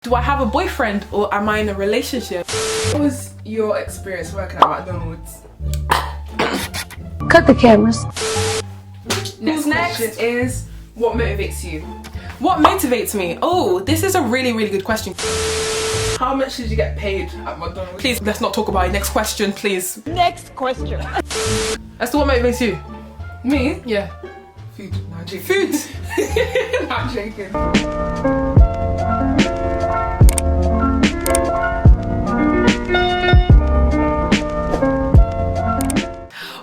Do I have a boyfriend or am I in a relationship? What was your experience working at McDonald's? Cut the cameras. Next question is, what motivates you? What motivates me? Oh, this is a really good question. How much did you get paid at McDonald's? Please, let's not talk about it. Next question, please. Next question. As to what motivates you? Me? Yeah. Food. No, I'm joking. Food. No, I'm joking.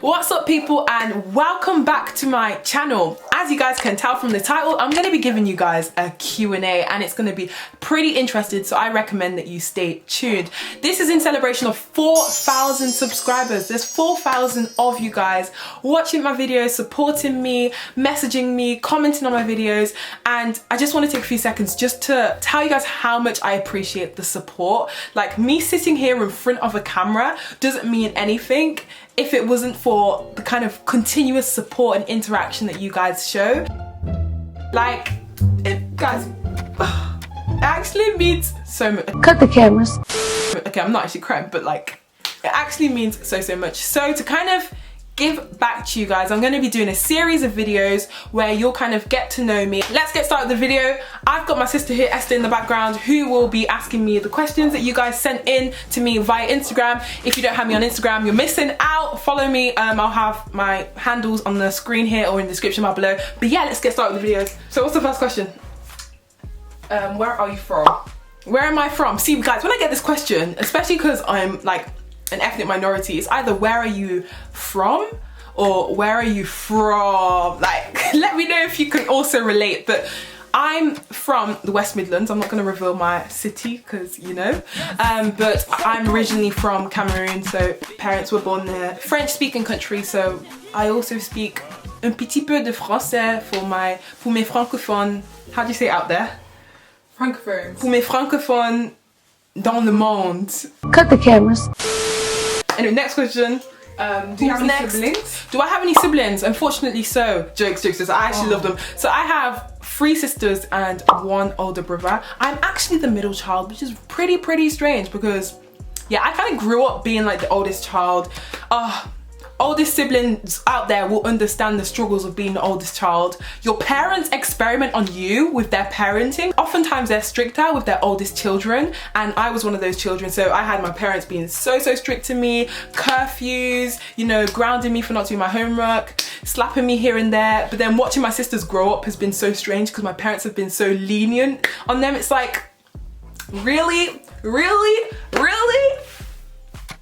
What's up people, and welcome back to my channel. As you guys can tell from the title, I'm going to be giving you guys a Q&A and it's going to be pretty interesting, so I recommend that you stay tuned. This is in celebration of 4,000 subscribers. There's 4,000 of you guys watching my videos, supporting me, messaging me, commenting on my videos, and I just want to take a few seconds just to tell you guys how much I appreciate the support. Like, me sitting here in front of a camera doesn't mean anything if it wasn't for the kind of continuous support and interaction that you guys show. Like, guys, it actually means so much. Cut the cameras. Okay, I'm not actually crying, but like, it actually means so much. So to kind of give back to you guys, I'm going to be doing a series of videos where you'll kind of get to know me. Let's get started with the video. I've got my sister here, Esther, in the background, who will be asking me the questions that you guys sent in to me via Instagram. If you don't have me on Instagram, you're missing out. Follow me. I'll have my handles on the screen here or in the description bar below. But yeah, let's get started with the videos. So what's the first question? Where are you from? Where am I from? See guys, when I get this question, especially because I'm like an ethnic minority, it's either where are you from or where are you from? Like, let me know if you can also relate. But I'm from the West Midlands. I'm not going to reveal my city because, you know, but I'm originally from Cameroon, so parents were born there. French speaking country, so I also speak un petit peu de français pour mes francophones. How do you say it out there? Francophones. Pour mes francophones dans le monde. Cut the cameras. Anyway, next question. Do you have any siblings? Do I have any siblings? Unfortunately so. Jokes, I actually love them. So I have 3 sisters and 1 older brother. I'm actually the middle child, which is pretty strange because, yeah, I kind of grew up being like the oldest child. Oldest siblings out there will understand the struggles of being the oldest child. Your parents experiment on you with their parenting. Oftentimes they're stricter with their oldest children, and I was one of those children, so I had my parents being so strict to me, curfews, you know, grounding me for not doing my homework, slapping me here and there. But then watching my sisters grow up has been so strange because my parents have been so lenient on them. It's like, really?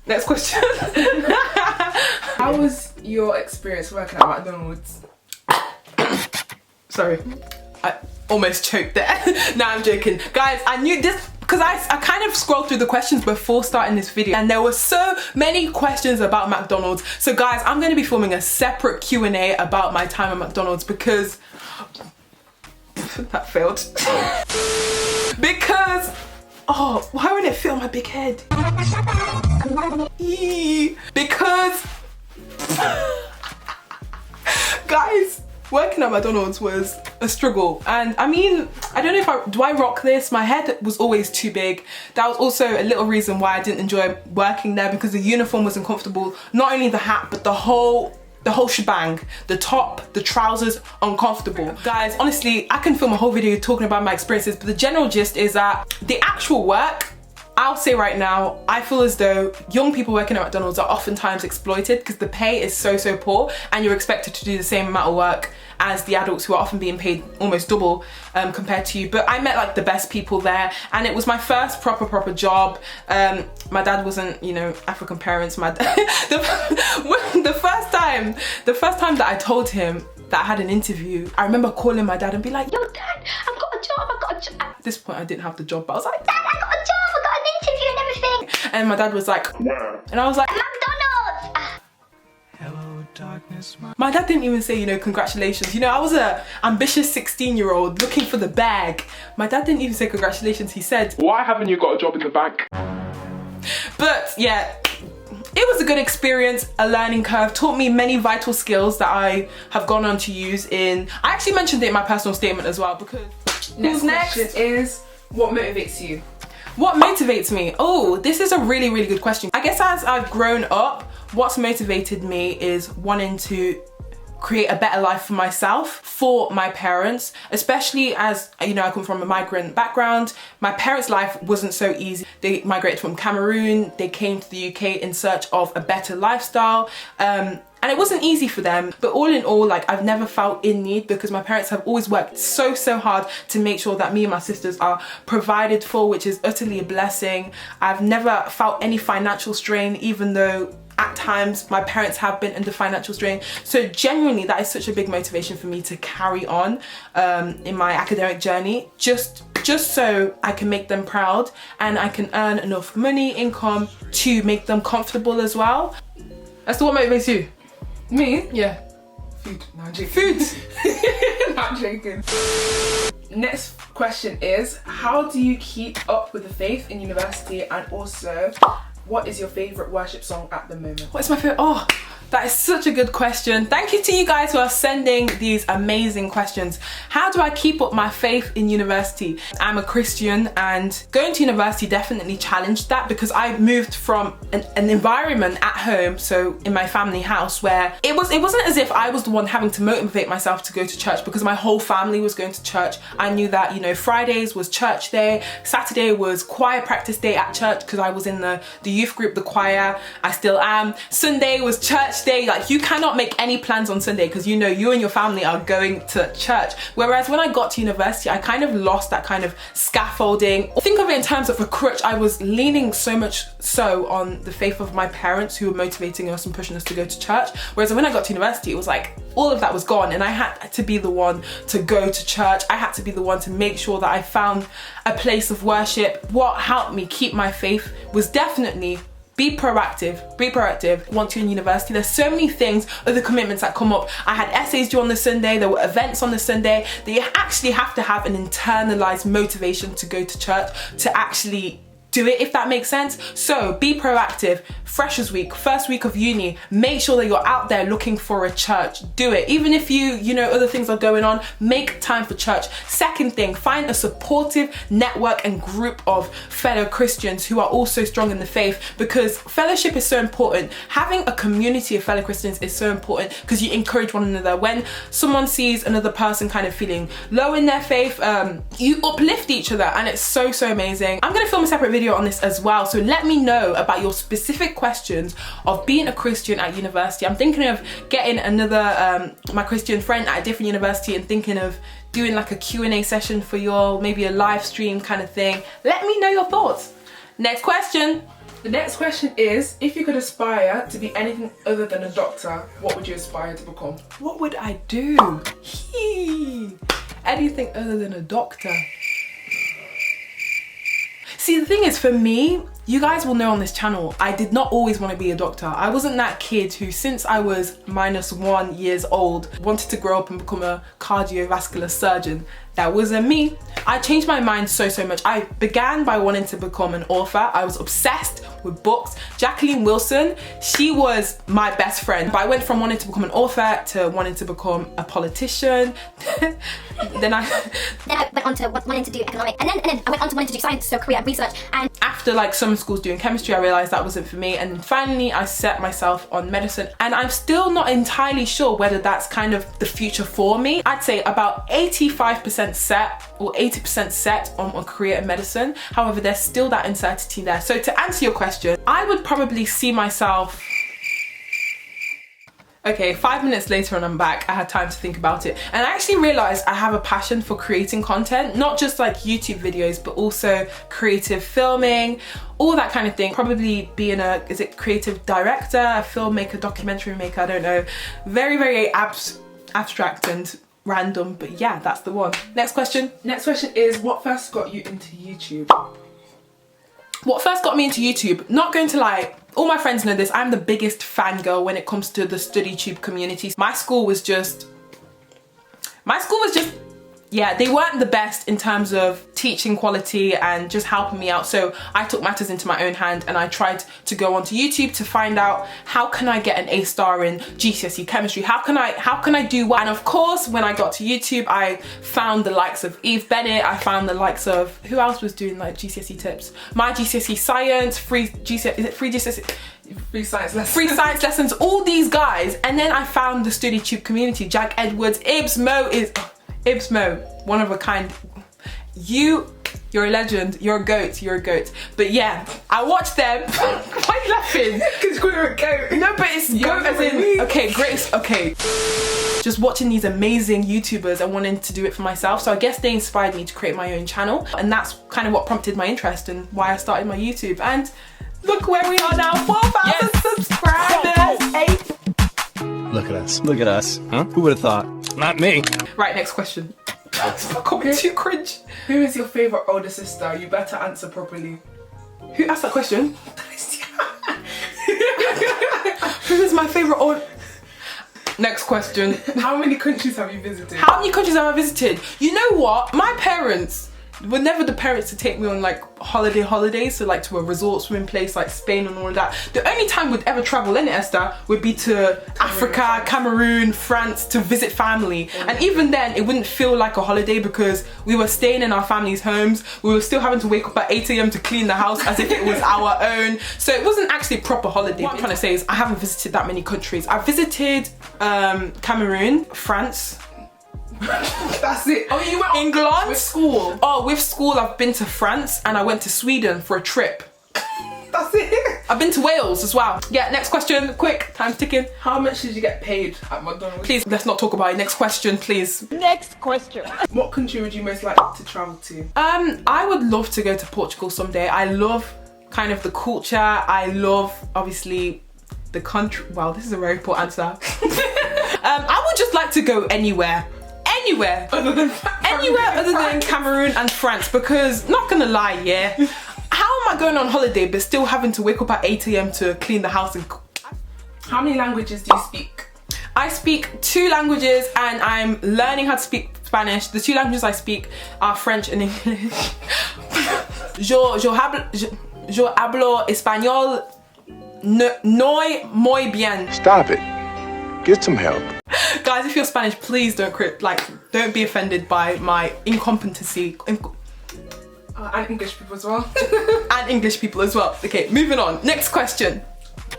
Next question. How was your experience working at McDonald's? Sorry, I almost choked there. No, I'm joking. Guys, I knew this because I kind of scrolled through the questions before starting this video and there were so many questions about McDonald's. So guys, I'm going to be filming a separate Q&A about my time at McDonald's because that failed. Because, oh, why wouldn't it fit on my big head? Because guys, working at McDonald's was a struggle, and I mean, I don't know if do I rock this? My head was always too big. That was also a little reason why I didn't enjoy working there, because the uniform was uncomfortable. Not only the hat, but the whole shebang. The top, the trousers, uncomfortable. Guys, honestly, I can film a whole video talking about my experiences, but the general gist is that the actual work, I'll say right now, I feel as though young people working at McDonald's are oftentimes exploited because the pay is so poor and you're expected to do the same amount of work as the adults who are often being paid almost double compared to you. But I met like the best people there, and it was my first proper job. My dad wasn't, you know, African parents. My dad, the first time that I told him that I had an interview, I remember calling my dad and be like, yo dad, I've got a job. At this point I didn't have the job, but I was like, dad, I got a job, I got an interview and everything. And my dad was like, yeah. And I was like, McDonald's. Hello darkness. My dad didn't even say, you know, congratulations. You know, I was a ambitious 16-year-old looking for the bag. My dad didn't even say congratulations. He said, Why haven't you got a job in the bank? But yeah, it was a good experience, a learning curve, taught me many vital skills that I have gone on to use in, I actually mentioned it in my personal statement as well, because Next question is, What motivates you? What motivates me? Oh, this is a really, really good question. I guess as I've grown up, what's motivated me is wanting to create a better life for myself, for my parents, especially as, you know, I come from a migrant background. My parents' life wasn't so easy. They migrated from Cameroon, they came to the UK in search of a better lifestyle. And it wasn't easy for them, but all in all, like, I've never felt in need because my parents have always worked so hard to make sure that me and my sisters are provided for, which is utterly a blessing. I've never felt any financial strain, even though at times my parents have been under financial strain. So genuinely, that is such a big motivation for me to carry on in my academic journey, just so I can make them proud and I can earn enough money, income to make them comfortable as well. That's what motivates you. Me? Yeah. Food. No, I'm joking. Food. Not joking. Next question is, how do you keep up with the faith in university, and also, what is your favourite worship song at the moment? What is my favourite? Oh, that is such a good question. Thank you to you guys who are sending these amazing questions. How do I keep up my faith in university? I'm a Christian, and going to university definitely challenged that because I moved from an environment at home, so in my family house, where it wasn't as if I was the one having to motivate myself to go to church because my whole family was going to church. I knew that, you know, Fridays was church day, Saturday was choir practice day at church because I was in the youth group, the choir, I still am. Sunday was church day. Like, you cannot make any plans on Sunday because you know you and your family are going to church. Whereas when I got to university, I kind of lost that kind of scaffolding. Think of it in terms of a crutch. I was leaning so much so on the faith of my parents who were motivating us and pushing us to go to church. Whereas when I got to university, it was like all of that was gone and I had to be the one to go to church. I had to be the one to make sure that I found a place of worship. What helped me keep my faith was definitely be proactive, be proactive. Once you're in university, there's so many things, other commitments that come up. I had essays due on the Sunday, there were events on the Sunday, that you actually have to have an internalized motivation to go to church, to actually do it, if that makes sense. So be proactive. Freshers week, first week of uni, make sure that you're out there looking for a church. Do it. Even if you know other things are going on, make time for church. Second thing, find a supportive network and group of fellow Christians who are also strong in the faith, because fellowship is so important. Having a community of fellow Christians is so important because you encourage one another. When someone sees another person kind of feeling low in their faith, you uplift each other, and it's so amazing. I'm gonna film a separate video on this as well, so let me know about your specific questions of being a Christian at university. I'm thinking of getting another my Christian friend at a different university and thinking of doing like a Q&A session for you all, maybe a live stream kind of thing. Let me know your thoughts. Next question. The next question is, if you could aspire to be anything other than a doctor, what would you aspire to become? What would I do? Anything other than a doctor. See, the thing is, for me, you guys will know on this channel, I did not always want to be a doctor. I wasn't that kid who, since I was -1 years old, wanted to grow up and become a cardiovascular surgeon. That wasn't me. I changed my mind so much. I began by wanting to become an author. I was obsessed with books. Jacqueline Wilson, she was my best friend. But I went from wanting to become an author to wanting to become a politician. then I went on to wanting to do economics, and then I went on to wanting to do science, so career research. And after like summer schools doing chemistry, I realised that wasn't for me, and then finally I set myself on medicine, and I'm still not entirely sure whether that's kind of the future for me. I'd say about 85% set or 80% set on a career in medicine. However, there's still that uncertainty there. So to answer your question, I would probably see myself. Okay, 5 minutes later and I'm back. I had time to think about it. And I actually realized I have a passion for creating content, not just like YouTube videos, but also creative filming, all that kind of thing. Probably being a, is it creative director, a filmmaker, documentary maker, I don't know. Very abstract and random, but yeah, that's the one. Next question. Next question is, what first got you into YouTube? What first got me into YouTube? Not going to lie, all my friends know this, I'm the biggest fangirl when it comes to the StudyTube community. My school was just, yeah, they weren't the best in terms of teaching quality and just helping me out. So I took matters into my own hand and I tried to go onto YouTube to find out how can I get an A star in GCSE chemistry? How can I do well? And of course, when I got to YouTube, I found the likes of Eve Bennett. I found the likes of, who else was doing like GCSE tips? My GCSE Science, free science lessons, all these guys. And then I found the StudyTube community, Jack Edwards, Ibs Mo, one of a kind. You're a legend, you're a goat. But yeah, I watched them. Why are you laughing? Because you're a goat. No, but it's goat as in, okay, great, okay. Just watching these amazing YouTubers and wanting to do it for myself. So I guess they inspired me to create my own channel. And that's kind of what prompted my interest and why I started my YouTube. And look where we are now, 4,000 subscribers. Look at us. Look at us. Huh? Who would have thought? Not me. Right, next question. Call me too cringe. Who is your favourite older sister? You better answer properly. Who asked that question? Who is my favourite old... Next question. How many countries have you visited? How many countries have I visited? You know what? My parents were never the parents to take me on like holidays, so like to a resort swimming place like Spain and all of that. The only time we'd ever travel in Esther would be to Africa, Cameroon, France to visit family. And even then it wouldn't feel like a holiday because we were staying in our family's homes. We were still having to wake up at 8 AM to clean the house as if it was our own. So it wasn't actually a proper holiday. What I'm trying to say is I haven't visited that many countries. I've visited Cameroon, France. That's it. Oh, you went England with school? Oh, with school I've been to France and I went to Sweden for a trip. That's it. I've been to Wales as well. Yeah, next question, quick, time's ticking. How much did you get paid at McDonald's? Please, let's not talk about it. Next question, please. Next question. What country would you most like to travel to? I would love to go to Portugal someday. I love kind of the culture. I love, obviously, the country. Well, this is a very poor answer. I would just like to go anywhere other than Cameroon and France, because not gonna lie, yeah, how am I going on holiday but still having to wake up at 8 AM to clean the house and cook? How many languages do you speak? I speak 2 languages and I'm learning how to speak Spanish. The 2 languages I speak are French and English. Yo hablo español no muy bien. Stop it. Get some help. Guys, if you're Spanish, please don't be offended by my incompetency. And English people as well. And English people as well. Okay, moving on. Next question.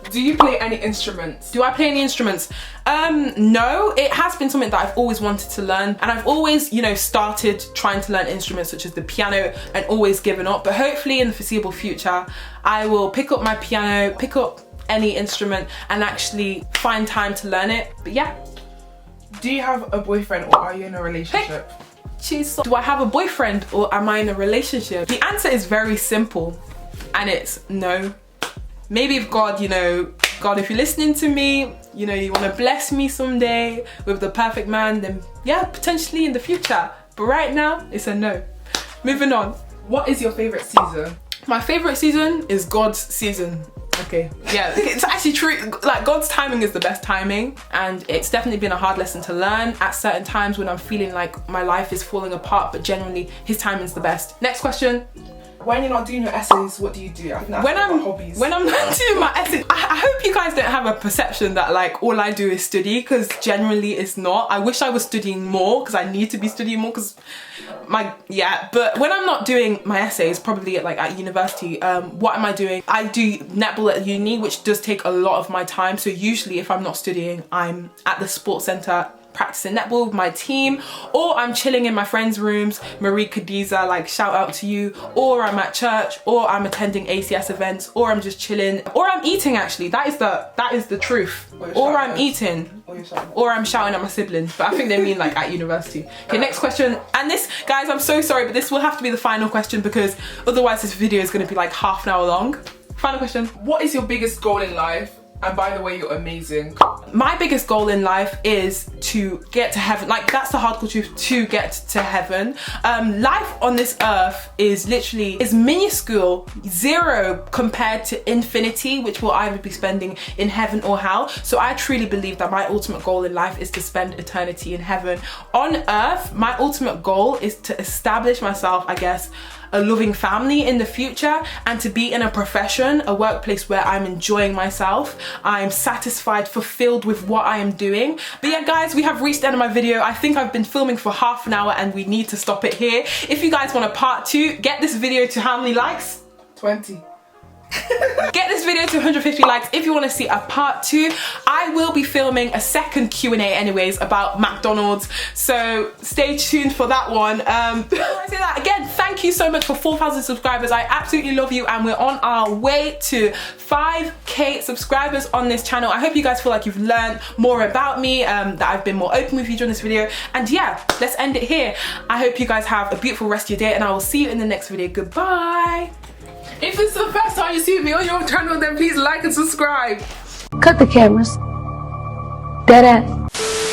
Do you play any instruments? Do I play any instruments? No, it has been something that I've always wanted to learn, and I've always, you know, started trying to learn instruments such as the piano and always given up. But hopefully in the foreseeable future, I will pick up my piano, pick up any instrument and actually find time to learn it. But yeah. Do you have a boyfriend or are you in a relationship? Do I have a boyfriend or am I in a relationship? The answer is very simple and it's no. Maybe if God, you know, God, if you're listening to me, you know, you want to bless me someday with the perfect man, then yeah, potentially in the future. But right now, it's a no. Moving on. What is your favourite season? My favourite season is God's season. Okay, yeah, it's actually true. Like, God's timing is the best timing, and it's definitely been a hard lesson to learn at certain times when I'm feeling like my life is falling apart, but generally his timing's the best. Next question. When you're not doing your essays, what do you do? I think that's hobbies. When I'm not doing my essays, I hope you guys don't have a perception that like all I do is study, because generally it's not. I wish I was studying more because I need to be studying more because but when I'm not doing my essays, probably at university, what am I doing? I do netball at uni, which does take a lot of my time. So usually if I'm not studying, I'm at the sports centre practicing netball with my team, or I'm chilling in my friends' rooms, Marie Khadiza, like shout out to you, or I'm at church, or I'm attending ACS events, or I'm just chilling, or I'm eating actually. That is the truth. Or I'm eating. Or I'm shouting at my siblings, but I think they mean like at university. Okay, next question. And this, guys, I'm so sorry, but this will have to be the final question because otherwise this video is going to be like half an hour long. Final question. What is your biggest goal in life? And by the way, you're amazing. My biggest goal in life is to get to heaven. Like, that's the hardcore truth, to get to heaven. Life on this earth is minuscule, zero compared to infinity, which will either be spending in heaven or hell. So I truly believe that my ultimate goal in life is to spend eternity in heaven. On earth, my ultimate goal is to establish myself, I guess, a loving family in the future, and to be in a profession, a workplace where I'm enjoying myself, I'm satisfied, fulfilled with what I am doing. But yeah, guys, we have reached the end of my video. I think I've been filming for half an hour and we need to stop it here. If you guys want a part 2, get this video to how many likes? 20. Get this video to 150 likes if you want to see a part 2. I will be filming a second Q&A anyways about McDonald's, so stay tuned for that one. I say that again, thank you so much for 4,000 subscribers. I absolutely love you, and we're on our way to 5k subscribers on this channel. I hope you guys feel like you've learned more about me, that I've been more open with you during this video, and yeah, let's end it here. I hope you guys have a beautiful rest of your day, and I will see you in the next video. Goodbye. If this is the first time you see me on your channel, then please like and subscribe. Cut the cameras. Dead ass.